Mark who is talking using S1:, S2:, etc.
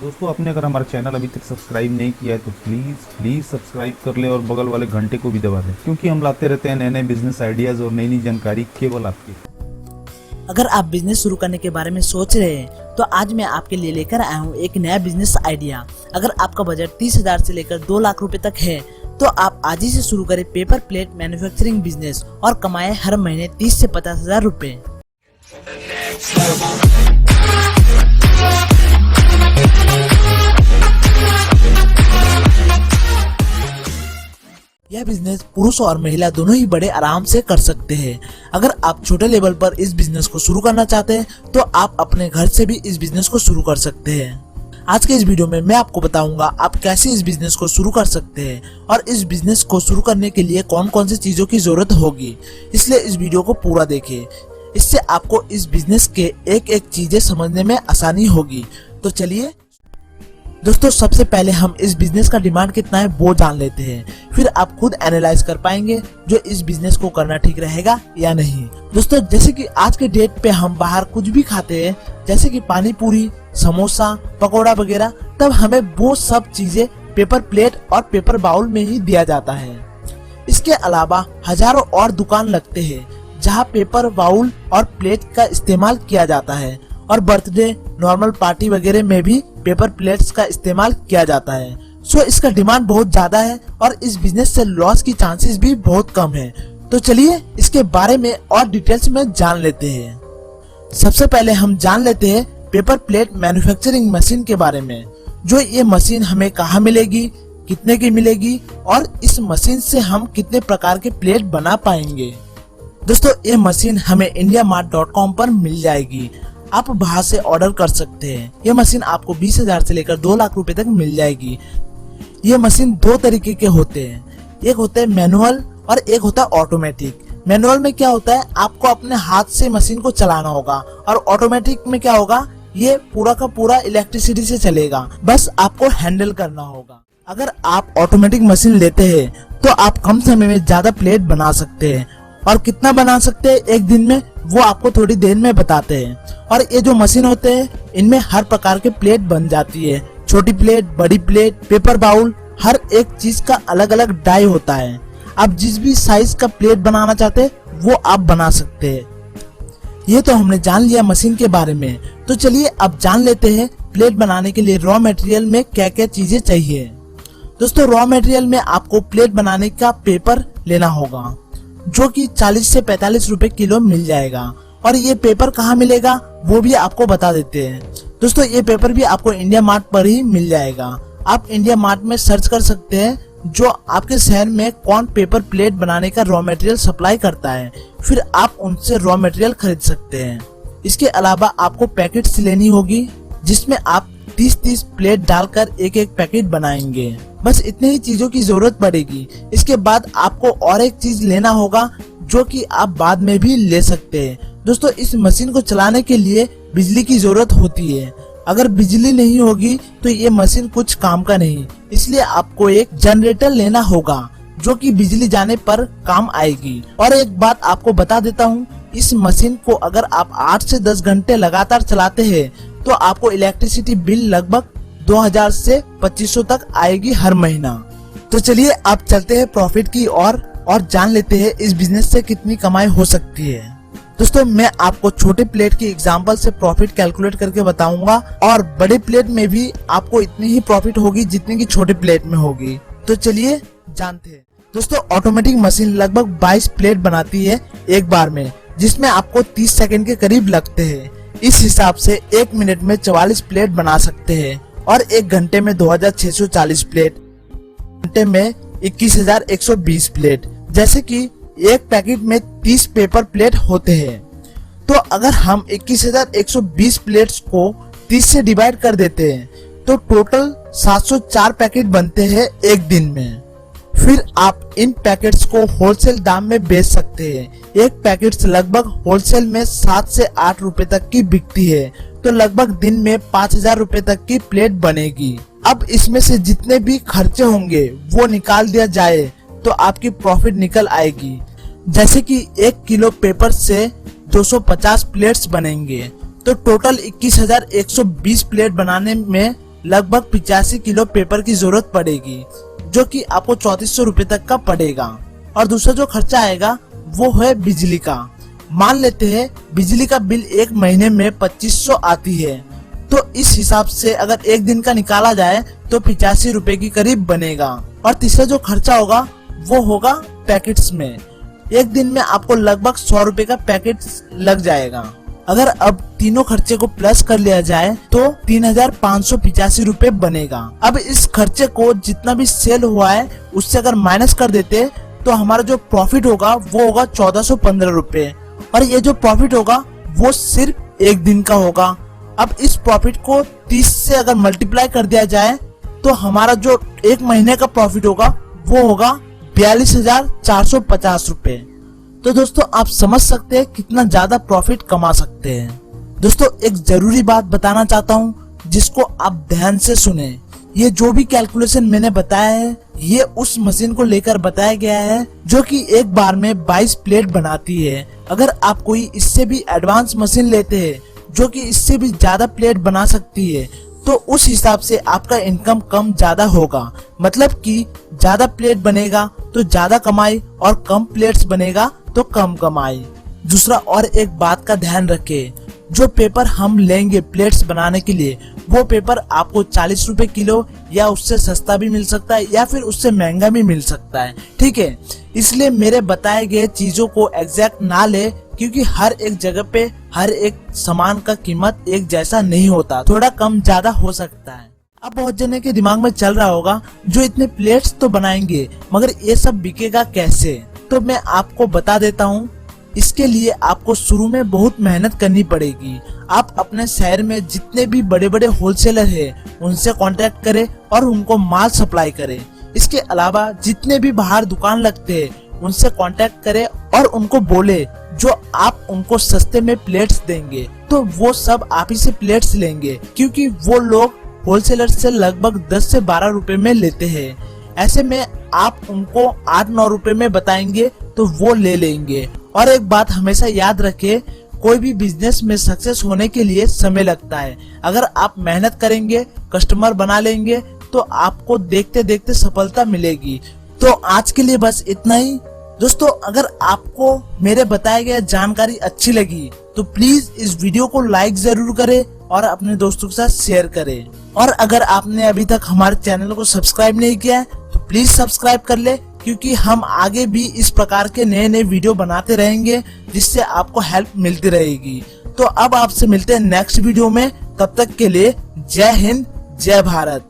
S1: दोस्तों, आपने अगर हमारा चैनल अभी तक सब्सक्राइब नहीं किया है तो प्लीज़ सब्सक्राइब कर ले और बगल वाले घंटे को भी दबा दें, क्योंकि हम लाते रहते हैं नए नए बिजनेस आइडियाज़ और नई नई जानकारी केवल आपके।
S2: अगर आप बिजनेस शुरू करने के बारे में सोच रहे हैं तो आज मैं आपके लिए लेकर आया हूँ एक नया बिजनेस आइडिया। अगर आपका बजट 30,000 से लेकर 2 लाख रुपए तक है तो आप आज ही से शुरू करें पेपर प्लेट मैन्युफैक्चरिंग बिजनेस और कमाएं हर महीने 30 से 50,000 रुपए। यह बिजनेस पुरुष और महिला दोनों ही बड़े आराम से कर सकते हैं। अगर आप छोटे लेवल पर इस बिजनेस को शुरू करना चाहते हैं तो आप अपने घर से भी इस बिजनेस को शुरू कर सकते हैं। आज के इस वीडियो में मैं आपको बताऊंगा आप कैसे इस बिजनेस को शुरू कर सकते हैं और इस बिजनेस को शुरू करने के लिए कौन कौन सी चीजों की जरूरत होगी, इसलिए इस वीडियो को पूरा देखें। इससे आपको इस बिजनेस के एक एक चीजें समझने में आसानी होगी। तो चलिए दोस्तों, सबसे पहले हम इस बिजनेस का डिमांड कितना है वो जान लेते हैं, फिर आप खुद एनालाइज कर पाएंगे जो इस बिजनेस को करना ठीक रहेगा या नहीं। दोस्तों, जैसे कि आज के डेट पे हम बाहर कुछ भी खाते हैं, जैसे कि पानी पूरी, समोसा, पकोड़ा वगैरह, तब हमें वो सब चीजें पेपर प्लेट और पेपर बाउल में ही दिया जाता है। इसके अलावा हजारों और दुकान लगते हैं जहाँ पेपर बाउल और प्लेट का इस्तेमाल किया जाता है और बर्थडे, नॉर्मल पार्टी वगैरह में भी पेपर प्लेट्स का इस्तेमाल किया जाता है। सो इसका डिमांड बहुत ज्यादा है और इस बिजनेस से लॉस की चांसेस भी बहुत कम है। तो चलिए इसके बारे में और डिटेल्स में जान लेते हैं। सबसे पहले हम जान लेते हैं पेपर प्लेट मैन्युफैक्चरिंग मशीन के बारे में। जो ये मशीन हमें कहाँ मिलेगी, कितने की मिलेगी और इस मशीन से हम कितने प्रकार के प्लेट बना पाएंगे। दोस्तों, ये मशीन हमें indiamart.com पर मिल जाएगी। आप वहां से ऑर्डर कर सकते हैं। ये मशीन आपको 20,000 से लेकर 2 लाख रुपए तक मिल जाएगी। ये मशीन दो तरीके के होते हैं, एक होता है मैनुअल और एक होता है ऑटोमेटिक। मैनुअल में क्या होता है, आपको अपने हाथ से मशीन को चलाना होगा और ऑटोमेटिक में क्या होगा, ये पूरा का पूरा इलेक्ट्रिसिटी से चलेगा, बस आपको हैंडल करना होगा। अगर आप ऑटोमेटिक मशीन लेते हैं तो आप कम समय में ज्यादा प्लेट बना सकते हैं और कितना बना सकते हैं एक दिन में वो आपको थोड़ी देर में बताते हैं। और ये जो मशीन होते हैं इनमें हर प्रकार के प्लेट बन जाती है, छोटी प्लेट, बड़ी प्लेट, पेपर बाउल, हर एक चीज का अलग अलग डाई होता है। आप जिस भी साइज का प्लेट बनाना चाहते हैं वो आप बना सकते हैं। ये तो हमने जान लिया मशीन के बारे में। तो चलिए अब जान लेते हैं प्लेट बनाने के लिए रॉ मटेरियल में क्या क्या चीजें चाहिए। दोस्तों, रॉ मटेरियल में आपको प्लेट बनाने का पेपर लेना होगा जो कि 40 से 45 रुपए किलो मिल जाएगा। और ये पेपर कहाँ मिलेगा वो भी आपको बता देते हैं। दोस्तों, ये पेपर भी आपको इंडिया मार्ट पर ही मिल जाएगा। आप इंडिया मार्ट में सर्च कर सकते हैं जो आपके शहर में कौन पेपर प्लेट बनाने का रॉ मटेरियल सप्लाई करता है, फिर आप उनसे रॉ मटेरियल खरीद सकते हैं। इसके अलावा आपको पैकेट्स लेनी होगी जिसमें आप 30-30 प्लेट डालकर एक एक पैकेट बनाएंगे। बस इतने ही चीजों की जरूरत पड़ेगी। इसके बाद आपको और एक चीज लेना होगा जो कि आप बाद में भी ले सकते हैं। दोस्तों, इस मशीन को चलाने के लिए बिजली की जरूरत होती है। अगर बिजली नहीं होगी तो ये मशीन कुछ काम का नहीं, इसलिए आपको एक जनरेटर लेना होगा जो कि बिजली जाने पर काम आएगी। और एक बात आपको बता देता हूँ, इस मशीन को अगर आप 8 से 10 घंटे लगातार चलाते हैं तो आपको इलेक्ट्रिसिटी बिल लगभग 2000 से 2500 तक आएगी हर महीना। तो चलिए अब चलते हैं प्रॉफिट की और जान लेते हैं इस बिजनेस से कितनी कमाई हो सकती है। दोस्तों, मैं आपको छोटे प्लेट के एग्जांपल से प्रॉफिट कैलकुलेट करके बताऊंगा और बड़े प्लेट में भी आपको इतनी ही प्रॉफिट होगी जितनी की छोटे प्लेट में होगी। तो चलिए जानते हैं। दोस्तों, ऑटोमेटिक मशीन लगभग 22 प्लेट बनाती है एक बार में, जिसमें आपको 30 सेकंड के करीब लगते हैं। इस हिसाब से 1 मिनट में 44 प्लेट बना सकते हैं और 1 घंटे में 2640 प्लेट, घंटे में 21,120 प्लेट। जैसे कि एक पैकेट में 30 पेपर प्लेट होते हैं, तो अगर हम 21,120 प्लेट्स को 30 से डिवाइड कर देते हैं तो टोटल 704 पैकेट बनते हैं एक दिन में। फिर आप इन पैकेट्स को होलसेल दाम में बेच सकते हैं। एक पैकेट लगभग होलसेल में 7 से 8 रुपए तक की बिकती है, तो लगभग दिन में 5,000 रुपए तक की प्लेट बनेगी। अब इसमें से जितने भी खर्चे होंगे वो निकाल दिया जाए तो आपकी प्रॉफिट निकल आएगी। जैसे कि 1 किलो पेपर से 250 प्लेट्स बनेंगे, तो टोटल 21,120 प्लेट बनाने में लगभग 85 किलो पेपर की जरूरत पड़ेगी, जो कि आपको 3400 रुपए तक का पड़ेगा। और दूसरा जो खर्चा आएगा वो है बिजली का। मान लेते हैं बिजली का बिल एक महीने में 2500 आती है, तो इस हिसाब से अगर एक दिन का निकाला जाए तो 85 रुपए की करीब बनेगा। और तीसरा जो खर्चा होगा वो होगा पैकेट्स में। एक दिन में आपको लगभग 100 रुपए का पैकेट लग जाएगा। अगर अब तीनों खर्चे को प्लस कर लिया जाए तो 3585 रुपए बनेगा। अब इस खर्चे को जितना भी सेल हुआ है उससे अगर माइनस कर देते तो हमारा जो प्रॉफिट होगा वो होगा 1415 रुपए। और ये जो प्रॉफिट होगा वो सिर्फ एक दिन का होगा। अब इस प्रॉफिट को 30 से अगर मल्टीप्लाई कर दिया जाए तो हमारा जो एक महीने का प्रॉफिट होगा वो होगा 42,450 रुपए। तो दोस्तों आप समझ सकते हैं कितना ज्यादा प्रॉफिट कमा सकते हैं। दोस्तों एक जरूरी बात बताना चाहता हूँ जिसको आप ध्यान से सुने। ये जो भी कैलकुलेशन मैंने बताया है ये उस मशीन को लेकर बताया गया है जो कि एक बार में 22 प्लेट बनाती है। अगर आप कोई इससे भी एडवांस मशीन लेते हैं जो कि इससे भी ज्यादा प्लेट बना सकती है तो उस हिसाब से आपका इनकम कम ज्यादा होगा। मतलब कि ज्यादा प्लेट बनेगा तो ज्यादा कमाई और कम प्लेट्स बनेगा तो कम कमाई। दूसरा और एक बात का ध्यान रखें, जो पेपर हम लेंगे प्लेट्स बनाने के लिए वो पेपर आपको 40 रुपए किलो या उससे सस्ता भी मिल सकता है या फिर उससे महंगा भी मिल सकता है। ठीक है, इसलिए मेरे बताए गए चीजों को एग्जैक्ट ना ले, क्योंकि हर एक जगह पे हर एक सामान का कीमत एक जैसा नहीं होता, थोड़ा कम ज्यादा हो सकता है। अब बहुत जने के दिमाग में चल रहा होगा जो इतने प्लेट्स तो बनाएंगे मगर ये सब बिकेगा कैसे? तो मैं आपको बता देता हूँ। इसके लिए आपको शुरू में बहुत मेहनत करनी पड़ेगी। आप अपने शहर में जितने भी बड़े बड़े होलसेलर हैं उनसे कांटेक्ट करें और उनको माल सप्लाई करें। इसके अलावा जितने भी बाहर दुकान लगते हैं उनसे कांटेक्ट करें और उनको बोले जो आप उनको सस्ते में प्लेट्स देंगे तो वो सब आप ही से प्लेट्स लेंगे, क्योंकि वो लोग होलसेलर से लगभग 10 से 12 रुपए में लेते हैं। ऐसे में आप उनको 8-9 रुपए में बताएंगे तो वो ले लेंगे। और एक बात हमेशा याद रखें, कोई भी बिजनेस में सक्सेस होने के लिए समय लगता है। अगर आप मेहनत करेंगे, कस्टमर बना लेंगे तो आपको देखते देखते सफलता मिलेगी। तो आज के लिए बस इतना ही। दोस्तों अगर आपको मेरे बताए गए जानकारी अच्छी लगी तो प्लीज इस वीडियो को लाइक जरूर करें और अपने दोस्तों के साथ शेयर करें। और अगर आपने अभी तक हमारे चैनल को सब्सक्राइब नहीं किया है तो प्लीज सब्सक्राइब कर ले, क्योंकि हम आगे भी इस प्रकार के नए नए वीडियो बनाते रहेंगे जिससे आपको हेल्प मिलती रहेगी। तो अब आपसे मिलते हैं नेक्स्ट वीडियो में। तब तक के लिए जय हिंद, जय भारत।